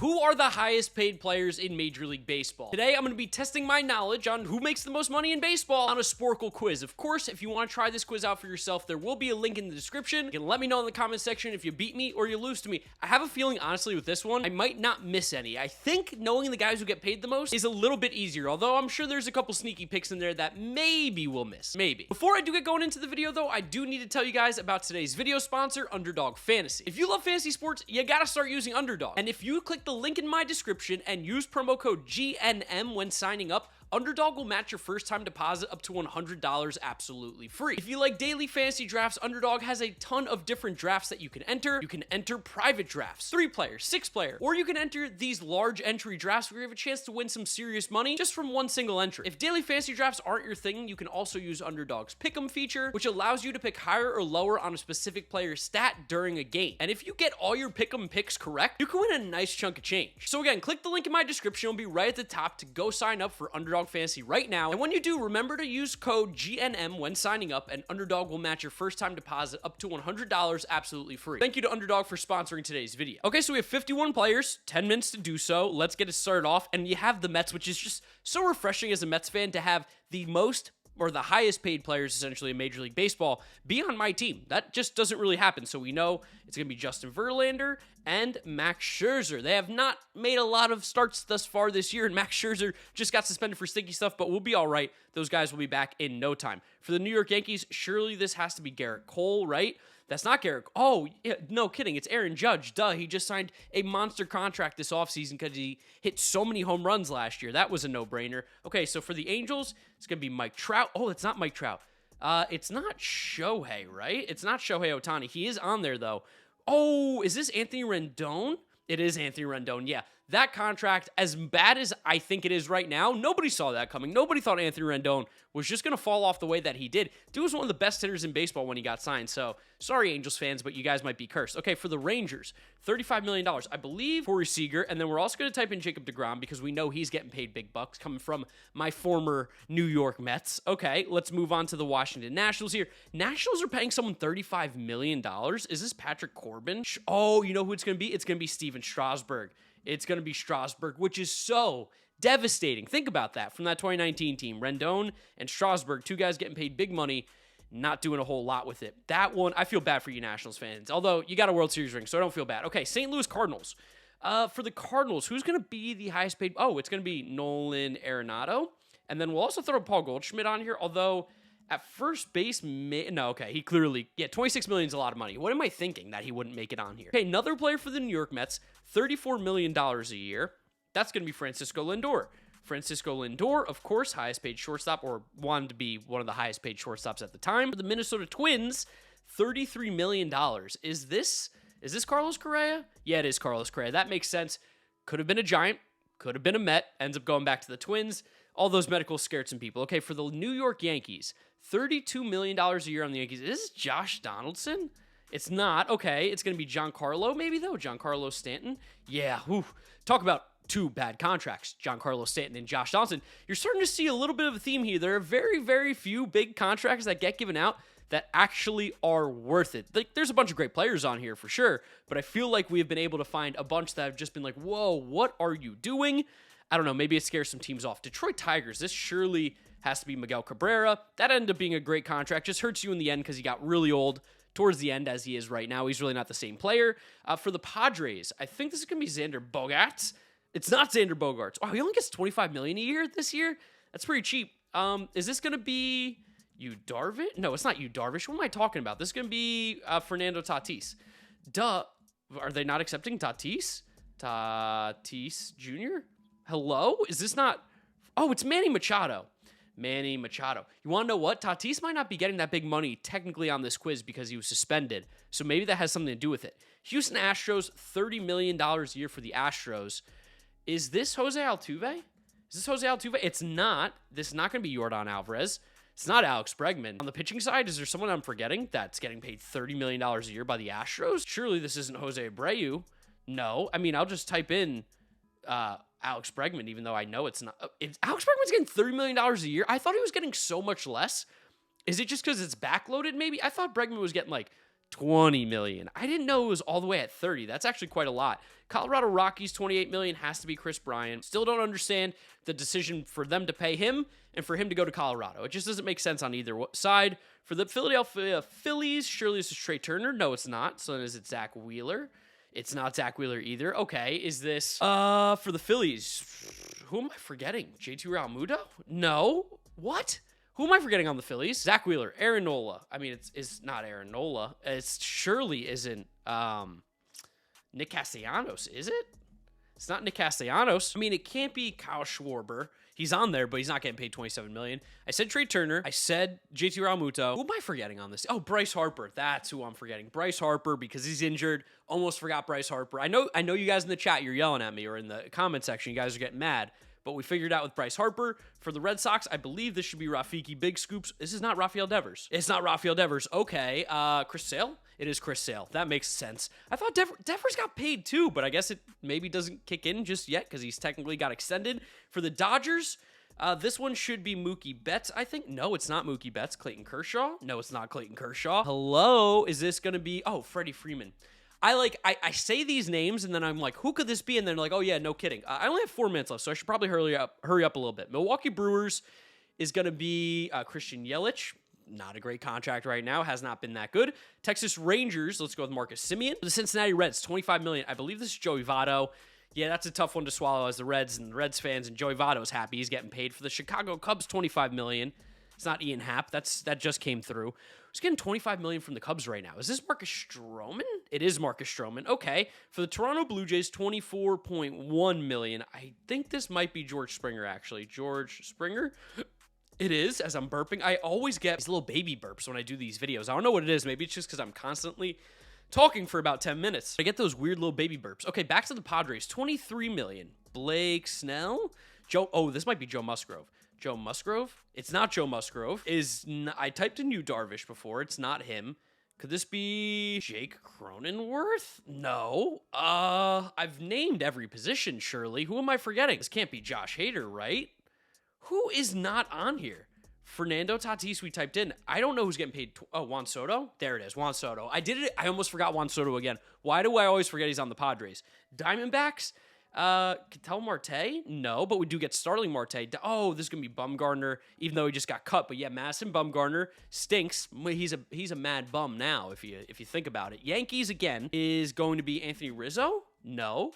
Who are the highest paid players in Major League Baseball? Today, I'm going to be testing my knowledge on who makes the most money in baseball on a Sporkle quiz. Of course, if you want to try this quiz out for yourself, there will be a link in the description. You can let me know in the comment section if you beat me or you lose to me. I have a feeling, honestly, with this one, I might not miss any. I think knowing the guys who get paid the most is a little bit easier, although I'm sure there's a couple sneaky picks in there that maybe we'll miss. Maybe. Before I do get going into the video, though, I do need to tell you guys about today's video sponsor, Underdog Fantasy. If you love fantasy sports, you gotta start using Underdog. And if you click the link in my description and use promo code GNM when signing up, Underdog will match your first time deposit up to $100 absolutely free. If you like daily fantasy drafts, Underdog has a ton of different drafts that you can enter. You can enter private drafts, 3-player, 6-player, or you can enter these large entry drafts where you have a chance to win some serious money just from one single entry. If daily fantasy drafts aren't your thing, you can also use Underdog's Pick'em feature, which allows you to pick higher or lower on a specific player's stat during a game. And if you get all your Pick'em picks correct, you can win a nice chunk of change. So again, click the link in my description. It'll be right at the top to go sign up for Underdog Fantasy right now. And when you do, remember to use code GNM when signing up, and Underdog will match your first time deposit up to $100 absolutely free. Thank you to Underdog for sponsoring today's video. Okay, so we have 51 players, 10 minutes to do so. Let's get it started off. And you have the Mets, which is just so refreshing as a Mets fan to have the most or the highest paid players essentially in Major League Baseball be on my team. That just doesn't really happen. So we know it's going to be Justin Verlander and Max Scherzer. They have not made a lot of starts thus far this year, and Max Scherzer just got suspended for sticky stuff, but we'll be all right. Those guys will be back in no time. For the New York Yankees, surely this has to be Garrett Cole, right? That's not Garrett. Oh, yeah, no kidding. It's Aaron Judge. Duh. He just signed a monster contract this offseason because he hit so many home runs last year. That was a no-brainer. Okay, so for the Angels, it's going to be Mike Trout. Oh, it's not Mike Trout. It's not Shohei, right? It's not Shohei Ohtani. He is on there, though. Oh, is this Anthony Rendon? It is Anthony Rendon, yeah. That contract, as bad as I think it is right now, nobody saw that coming. Nobody thought Anthony Rendon was just going to fall off the way that he did. Dude was one of the best hitters in baseball when he got signed, so sorry, Angels fans, but you guys might be cursed. Okay, for the Rangers, $35 million. I believe Corey Seager, and then we're also going to type in Jacob deGrom because we know he's getting paid big bucks coming from my former New York Mets. Okay, let's move on to the Washington Nationals here. Nationals are paying someone $35 million. Is this Patrick Corbin? Oh, you know who it's going to be? It's going to be Steven Strasburg. It's going to be Strasburg, which is so devastating. Think about that from that 2019 team. Rendon and Strasburg, two guys getting paid big money, not doing a whole lot with it. That one, I feel bad for you Nationals fans, although you got a World Series ring, so I don't feel bad. Okay, St. Louis Cardinals. For the Cardinals, who's going to be the highest paid? Oh, it's going to be Nolan Arenado. And then we'll also throw Paul Goldschmidt on here, although at first base, he clearly, $26 million is a lot of money. What am I thinking that he wouldn't make it on here? Okay, another player for the New York Mets, $34 million a year. That's going to be Francisco Lindor. Francisco Lindor, of course, highest paid shortstop, or wanted to be one of the highest paid shortstops at the time. For the Minnesota Twins, $33 million. Is this Carlos Correa? Yeah, it is Carlos Correa. That makes sense. Could have been a Giant, could have been a Met, ends up going back to the Twins. All those medicals scared some people. Okay, for the New York Yankees, $32 million a year on the Yankees. Is this Josh Donaldson? It's not. Okay, it's going to be Giancarlo maybe, though. Giancarlo Stanton. Yeah, talk about two bad contracts, Giancarlo Stanton and Josh Donaldson. You're starting to see a little bit of a theme here. There are very, very few big contracts that get given out that actually are worth it. Like, there's a bunch of great players on here for sure, but I feel like we have been able to find a bunch that have just been like, whoa, what are you doing? I don't know, maybe it scares some teams off. Detroit Tigers, this surely has to be Miguel Cabrera. That ended up being a great contract. Just hurts you in the end because he got really old towards the end as he is right now. He's really not the same player. For the Padres, I think this is going to be Xander Bogaerts. It's not Xander Bogaerts. Oh, he only gets $25 million a year this year? That's pretty cheap. Is this going to be Yu Darvish? No, it's not Yu Darvish. What am I talking about? This is going to be Fernando Tatis. Duh. Are they not accepting Tatis? Tatis Jr.? Hello? Is this not... Oh, it's Manny Machado. Manny Machado. You want to know what? Tatis might not be getting that big money technically on this quiz because he was suspended. So maybe that has something to do with it. Houston Astros, $30 million a year for the Astros. Is this Jose Altuve? Is this Jose Altuve? It's not. This is not going to be Yordan Alvarez. It's not Alex Bregman. On the pitching side, is there someone I'm forgetting that's getting paid $30 million a year by the Astros? Surely this isn't Jose Abreu. No. I mean, I'll just type in Alex Bregman, even though I know it's not. If Alex Bregman's getting $30 million a year, I thought he was getting so much less. Is it just because it's backloaded, maybe? I thought Bregman was getting like $20 million. I didn't know it was all the way at 30. That's actually quite a lot. Colorado Rockies, $28 million, has to be Chris Bryant. Still don't understand the decision for them to pay him and for him to go to Colorado. It just doesn't make sense on either side. For the Philadelphia Phillies, surely this is Trey Turner. No, it's not. So is it Zach Wheeler? It's not Zach Wheeler either. Okay, is this for the Phillies? Who am I forgetting? JT Realmuto? No. What? Who am I forgetting on the Phillies? Zach Wheeler, Aaron Nola. I mean, it's not Aaron Nola. It surely isn't Nick Castellanos, is it? It's not Nick Castellanos. I mean, it can't be Kyle Schwarber. He's on there, but he's not getting paid $27 million. I said Trey Turner. I said JT Realmuto. Who am I forgetting on this? Oh, Bryce Harper. That's who I'm forgetting. Bryce Harper, because he's injured. Almost forgot Bryce Harper. I know you guys in the chat, you're yelling at me, or in the comment section, you guys are getting mad. But we figured out with Bryce Harper. For the Red Sox, I believe this should be Rafiki Big Scoops. This is not Rafael Devers. It's not Rafael Devers. Okay. Chris Sale? It is Chris Sale. That makes sense. I thought Devers got paid too, but I guess it maybe doesn't kick in just yet because he's technically got extended. For the Dodgers, this one should be Mookie Betts, I think. No, it's not Mookie Betts. Clayton Kershaw? No, it's not Clayton Kershaw. Hello? Is this going to be... Oh, Freddie Freeman. I say these names, and then I'm like, who could this be? And then like, oh yeah, no kidding. I only have 4 minutes left, so I should probably hurry up a little bit. Milwaukee Brewers is going to be Christian Yelich. Not a great contract right now. Has not been that good. Texas Rangers, let's go with Marcus Semien. The Cincinnati Reds, $25 million. I believe this is Joey Votto. Yeah, that's a tough one to swallow as the Reds and the Reds fans, and Joey Votto's happy he's getting paid. For the Chicago Cubs, $25 million. It's not Ian Happ. That just came through. He's getting $25 million from the Cubs right now. Is this Marcus Stroman? It is Marcus Stroman. Okay. For the Toronto Blue Jays, $24.1 million. I think this might be George Springer, actually. George Springer? It is, as I'm burping. I always get these little baby burps when I do these videos. I don't know what it is. Maybe it's just because I'm constantly talking for about 10 minutes. I get those weird little baby burps. Okay, back to the Padres. $23 million. Blake Snell? This might be Joe Musgrove. Joe Musgrove? It's not Joe Musgrove. I typed in Yu Darvish before. It's not him. Could this be Jake Cronenworth? No. I've named every position, surely. Who am I forgetting? This can't be Josh Hader, right? Who is not on here? Fernando Tatis, we typed in. I don't know who's getting paid. Juan Soto? There it is, Juan Soto. I did it. I almost forgot Juan Soto again. Why do I always forget he's on the Padres? Diamondbacks? Ketel Marte? No, but we do get Starling Marte. Oh, this is going to be Bumgarner, even though he just got cut. But yeah, Madison Bumgarner stinks. He's a mad bum now, if you think about it. Yankees, again, is going to be Anthony Rizzo? No.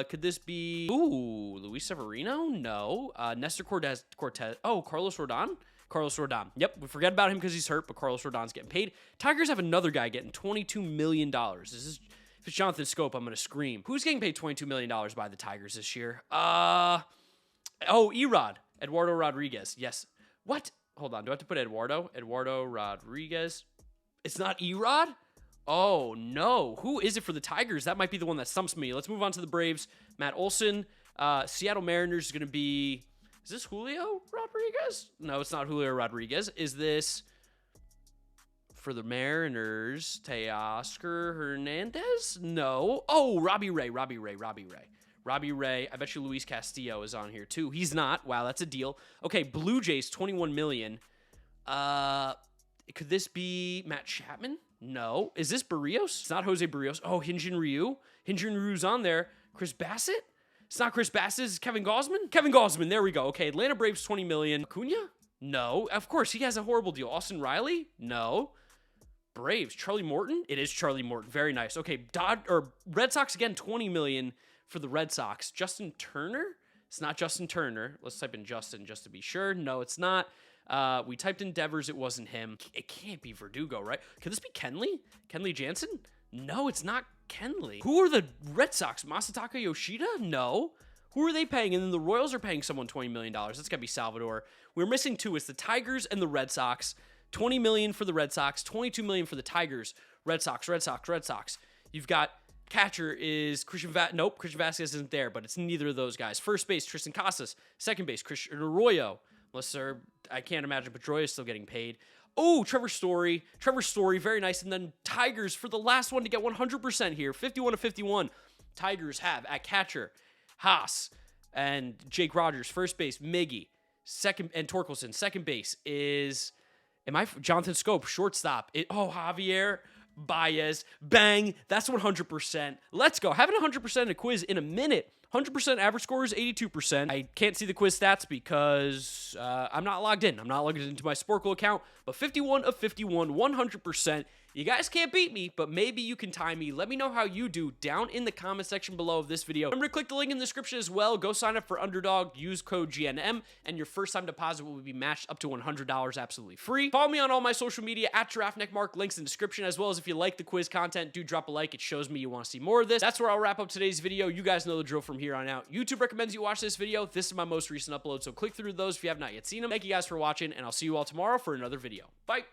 Could this be... Ooh, Luis Severino? No. Nestor Cortez. Oh, Carlos Rodon? Carlos Rodon. Yep, we forget about him because he's hurt, but Carlos Rodon's getting paid. Tigers have another guy getting $22 million. If it's Jonathan Scope, I'm going to scream. Who's getting paid $22 million by the Tigers this year? Erod. Eduardo Rodriguez. Yes. What? Hold on. Do I have to put Eduardo? Eduardo Rodriguez. It's not Erod? Oh, no. Who is it for the Tigers? That might be the one that stumps me. Let's move on to the Braves. Matt Olson. Seattle Mariners is going to be... Is this Julio Rodriguez? No, it's not Julio Rodriguez. Is this... For the Mariners, Teoscar Hernandez? No. Oh, Robbie Ray. I bet you Luis Castillo is on here too. He's not. Wow, that's a deal. Okay, Blue Jays, $21 million. Could this be Matt Chapman? No. Is this Barrios? It's not Jose Barrios. Oh, Hyun-Jin Ryu. Hyun-Jin Ryu's on there. Chris Bassett? It's not Chris Bassett. It's Kevin Gausman? Kevin Gausman. There we go. Okay, Atlanta Braves, $20 million. Acuna? No. Of course, he has a horrible deal. Austin Riley? No. Braves, Charlie Morton? It is Charlie Morton. Very nice. Okay, Red Sox again, $20 million for the Red Sox. Justin Turner? It's not Justin Turner. Let's type in Justin just to be sure. No, it's not. We typed in Devers. It wasn't him. It can't be Verdugo, right? Could this be Kenley? Kenley Jansen? No, it's not Kenley. Who are the Red Sox? Masataka Yoshida? No. Who are they paying? And then the Royals are paying someone $20 million. That's got to be Salvador. We're missing two. It's the Tigers and the Red Sox. $20 million for the Red Sox, $22 million for the Tigers. Red Sox. You've got catcher is Christian Vasquez isn't there, but it's neither of those guys. First base, Tristan Casas. Second base, Christian Arroyo. I can't imagine Pedroia is still getting paid. Oh, Trevor Story, very nice. And then Tigers for the last one to get 100% here, 51-51. Tigers have at catcher, Haas and Jake Rogers. First base, Miggy. Second, and Torkelson. Second base is... Jonathan Scope, shortstop. Javier Baez. Bang. That's 100%. Let's go. Having 100% in a quiz in a minute. 100% average score is 82%. I can't see the quiz stats because I'm not logged in. I'm not logged into my Sporkle account, but 51 of 51, 100%. You guys can't beat me, but maybe you can tie me. Let me know how you do down in the comment section below of this video. Remember to click the link in the description as well. Go sign up for Underdog, use code GNM, and your first time deposit will be matched up to $100 absolutely free. Follow me on all my social media at GiraffeNeckMarc, links in the description, as well as if you like the quiz content, do drop a like. It shows me you want to see more of this. That's where I'll wrap up today's video. You guys know the drill from here on out. YouTube recommends you watch this video. This is my most recent upload, so click through those if you have not yet seen them. Thank you guys for watching, and I'll see you all tomorrow for another video. Bye!